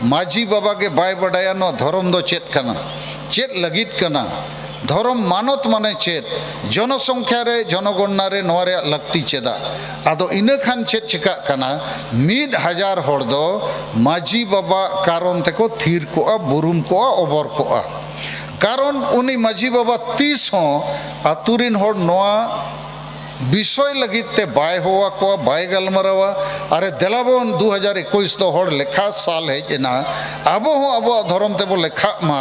माझी बाबा के bye बडाया no धर्म दो चेत कना चेत लगित कना धर्म मानत माने चेत जनसंख्या रे जनगणना रे नोरे लगती चेदा आदो इन खान चेत चिका कना 1000 हर दो माझी बाबा कारण तेको थीर को बुरुम को ओबर को कारण उनी माझी बाबा 30 हो आतुरिन हर नोआ विषय लगिते बाय हुआ को बाय गलमरवा अरे देलाबन 2021 दो हर लेखा साल है जना अबो हो अबो धर्म ते बो लेखा मा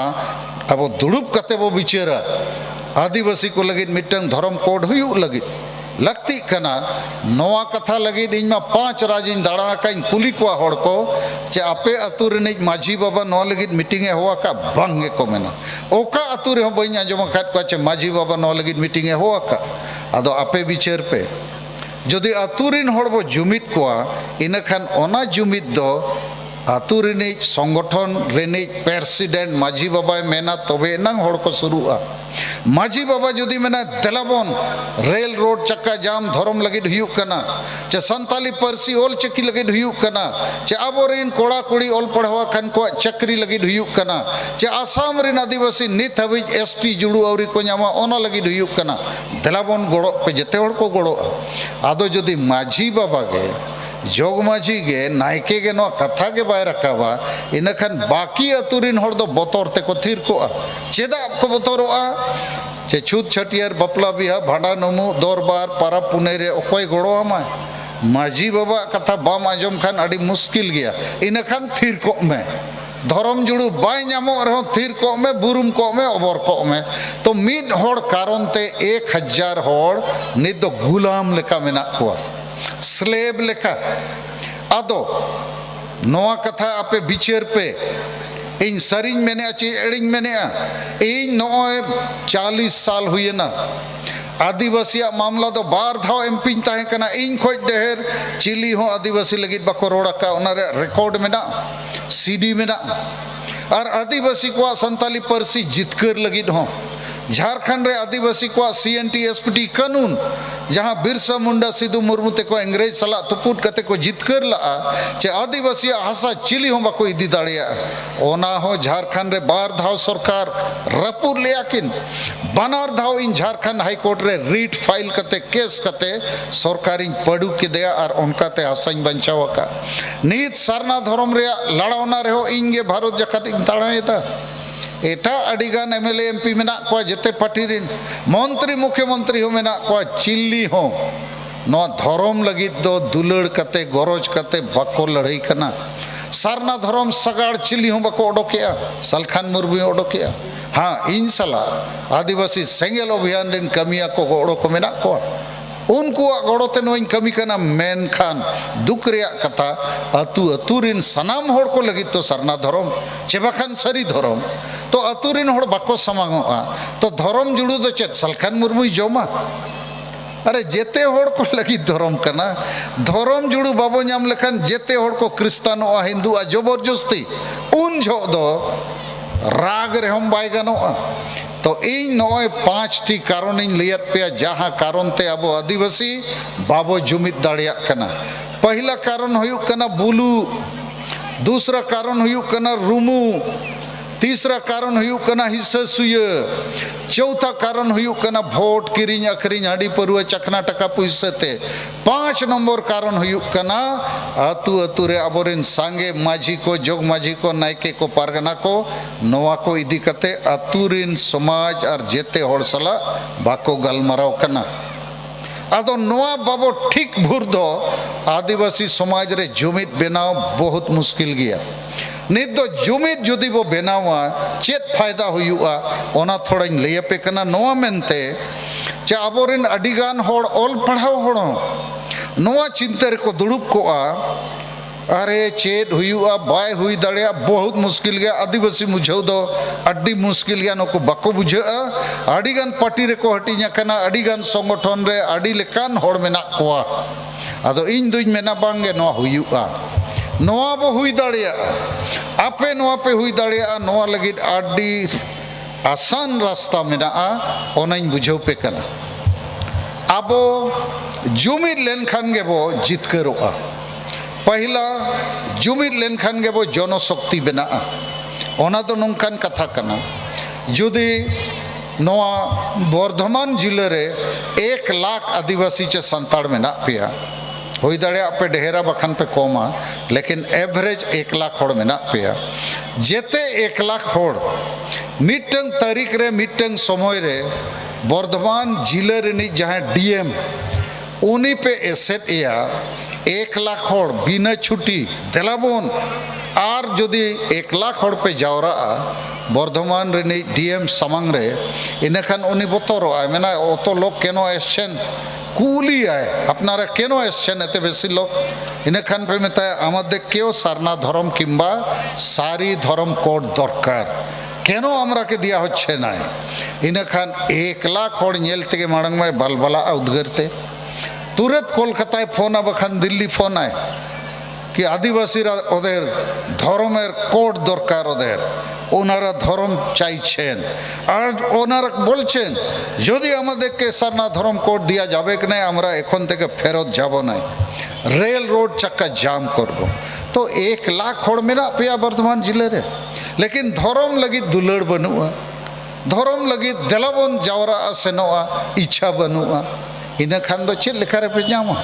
अबो दुड़ुब कते बो बिचेरा आदिवासी को लगित मिटंग धर्म कोड हुयु लगित लगती कना नोआ कथा लगित इनमा 5 राजिन दाड़ा का इन कुली को हड़ को चे आपे अतुर ने माझी बाबा नो लगित मीटिंग हुआ का बंगे को मेना ओका अतुर हो बइना जमा खात को चे माझी बाबा नो लगित मीटिंग हुआ का आदो आपे बिचेर पे जदि अतुरिन हड़ बो जुमित को इन खान ओना जुमित दो आतुरिनी संगठन रेनी प्रेसिडेंट माझी बाबा मेना तबे नंग हड़ को शुरुआ माझी बाबा जुदी मेना देलाबन रेल रोड चक्का जाम धर्म लगित हुयुक कना चे संताली परसी ओल चक्की लगित हुयुक कना चे आबोरिन कोड़ा कुड़ी ओल पढ़वा खान को चक्री लगित हुयुक कना चे आसाम रिन आदिवासी नित हबी एसटी जुड़ू औरी को न्यामा ओना लगित हुयुक कना देलाबन गोड़ो पे जते हड़ को गोड़ो आदो जुदी माझी बाबा के जोग माझी गे नायके गे नो कथा के बाय रखावा इन खान बाकी अतुरिन हड़ दो बतौर ते को थीर को चेदा को बतौरोआ चे छूत छटियार बपला बिहा भाड़ा नमु दरबार पारा पुने रे ओकोय गोड़ो आमा माझी बाबा कथा बाम आजम खान अड़ी मुश्किल गया इन खान थीर को में धर्म जुड़ू बाय नामो रहो थीर को में बुरुम को में ओबर को में तो मिड हड़ कारण ते 1000 हड़ नित दो गुलाम लेका मेना को स्लेब लेखा आदो नोआ कथा आपे बिचेर पे इन सरिंग मेने ची एडिंग मेने इन नोए 40 साल हुए ना आदिवासी मामला दो बार धाव एमपी ताहे कना इन खोज देहर चिली हो आदिवासी लगित बाको रोड़ा का उनारे रिकॉर्ड में ना सीडी में ना और आदिवासी को संताली परसी जितकर लगित हो झारखंड रे आदिवासी को सीएनटी एसपीटी कानून जहाँ बिरसा मुंडा सिद्धू मुर्मू ते को अंग्रेज सला तुपुट कते को जितकर ला चे आदिवासी हासा चिली हो बाको इदी दाड़िया ओना हो झारखंड रे बार धाव सरकार रपुर ले आकिन बनार धाव इन झारखंड हाई कोर्ट रे रीट फाइल कते केस कते सरकारी पड़ू के दया और उनका ते हसाइन बंचाव का नीत सरना धर्म रे लड़ावना रे हो इंगे भारत जखत इन ताड़ाएता एटा अडिगान एमएलए एमपी मेना को जते पार्टी रिन मंत्री मुख्यमंत्री हो मेना को चिल्ली हो नो धर्म लगित दो दुलड़ कते गरज कते बाको लड़ाई कना सरना धर्म सगाड़ चिल्ली हो बाको ओडोकेया सलखान मुर्मू ओडोकेया हाँ इन सला आदिवासी सेंगेल अभियान रिन कमिया को ओडो को मेना को उनको गड़ोते नोइन कमी कना मेन खान दुख रे कथा अतु अतुरिन सनाम होड़ को लगी तो सरना धर्म चेबाखान सरी धर्म तो अतुरिन होड़ बाको समांगोआ तो धर्म जुड़ू दो चेत सलखान मुर्मू जोमा अरे जेते होड़ को लगी धर्म कना धर्म जुड़ू बाबो नाम लेखान जेते होड़ को क्रिस्तानो हिंदू जबरदस्ती उन जो दो राग रे हम बाय गनोआ तो इन नोए 5 टी कारण इन लियत पे जहाँ कारण ते अब आदिवासी बाबो जुमित दाड़िया कना पहला कारण हुयुक कना बुलू दूसरा कारण हुयुक कना रुमू तीसरा कारण हुयुक कना हिस्सा सुय चौथा कारण हुयुक कना वोट किरिंग अखरिंग हाड़ी परुआ चखना टका पैसा ते 5 नंबर कारण हुयुक कना अतु अतु रे अबोरिन सांगे माझी को जोग माझी को नायके को पारगना को नोवा को इदी कते अतुरिन समाज और जेते होड़ सला बाको गलमराव कना आदो नोआ बाबो ठीक भूर दो आदिवासी समाज रे जुमित बेनाव बहुत मुश्किल गया नित दो जुमित जुदी वो बेनावा चेत फायदा हुआ ओना थोड़ा लैया पे कना नोआ मेनते चे आबोरिन अडिगान होड़ ओल पढ़ाव होड़ो नोआ चिंता रे को दुड़ुब को अरे चेत हुआ बाय हुई दड़िया बहुत मुश्किल गया आदिवासी मुझाव दो अड्डी मुश्किल गया नको बाको बुझा अडिगान पार्टी रे को हटिया कना अडिगान संगठन रे अडी लेकान होड़ मेना कोआ आदो इन दुई मेना बांगे नोआ हुआ नोआ बो हुई दाड़िया आपे नोआ पे हुई दाड़िया नोआ लगित आडी आसान रास्ता मेना ओनाइन बुझाव पे कना आबो जुमिद लेन खान गे बो जितकरोआ पहला जुमिद लेनखान गे बो जनशक्ति बनाआ ओना दो नोंकान कथा कना जुदी नोआ बर्धमान जिले रे 1 लाख आदिवासी चे संताड़ में ना पिया हुई दाड़े पे ढेरा बखान पे कमा लेकिन एवरेज 1 लाख होड़ में ना पिया जेते 1 लाख होड़ मिटंग तारीख रे मिटंग समय रे बर्धमान जिले रे जहाँ डीएम उन्हीं पे एसेट या 1 लाख होड़ बिना छुट्टी देलाबोन और जदि 1 लाख होड़ पे जावरा बर्धमान रे डीएम सामांग रे इनखान उनी बतरो मेना अत लोक केनो एसेन कुली आए अपनारा केनो एसेन एते बेसी लोक इनखान पे मेताय आमादे केओ सारना धर्म किंबा सारी धर्म कोड दरकार केनो आमरा के दिया होच्छे नाय इनखान 1 लाख होड़ नेल तेगे माड़ंग में बलबला उद्गरते तुरंत कोलकाता फोन बखान दिल्ली फोन आए कि आदिवासीरा ओदेर धर्मेर कोड दरकार ओदेर ओनारा धर्म चाइछेन और ओनारा बोलछेन यदि आमादेरके सारना धर्म कोड दिया जाबे कि ना आमरा एखन थेके फेरत जाबो ना रेल रोड चक्का जाम करब तो 1 लाख होड़ मेना पेया बर्धमान जिले रे लेकिन धर्म लगी दुलड़ बनुआ धर्म लगी देलाबन जावरा सेनोआ इच्छा बनुआ इन खान दो चेक लेखा रे पे जामा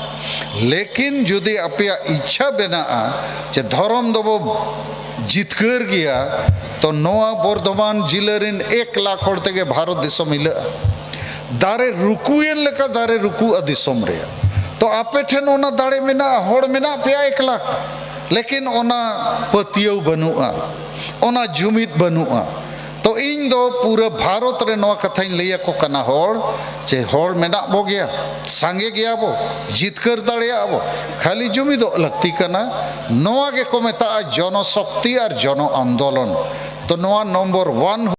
लेकिन जुदी अपया इच्छा बेना जे धर्म दबो जितकर गया तो नोआ बर्धमान जिले रिन 1 लाख होड़ तेगे भारत दिसम मिला दारे रुकुएन लेका दारे रुकु दिसम रे तो आपे ठेन ओना दाड़े मेना होड़ मेना पे 1 लाख लेकिन ओना पतियौ बनुआ ओना जुमिद बनुआ तो इन दो पूरा भारत रे नवा कथा लैया को कना होड़ जे होड़ मेना बो गया सांगे गया बो जितकर दाड़िया बो खाली जुमी दो लगती कना नवा के को मेता जनशक्ति और जन आंदोलन तो नवा नंबर 1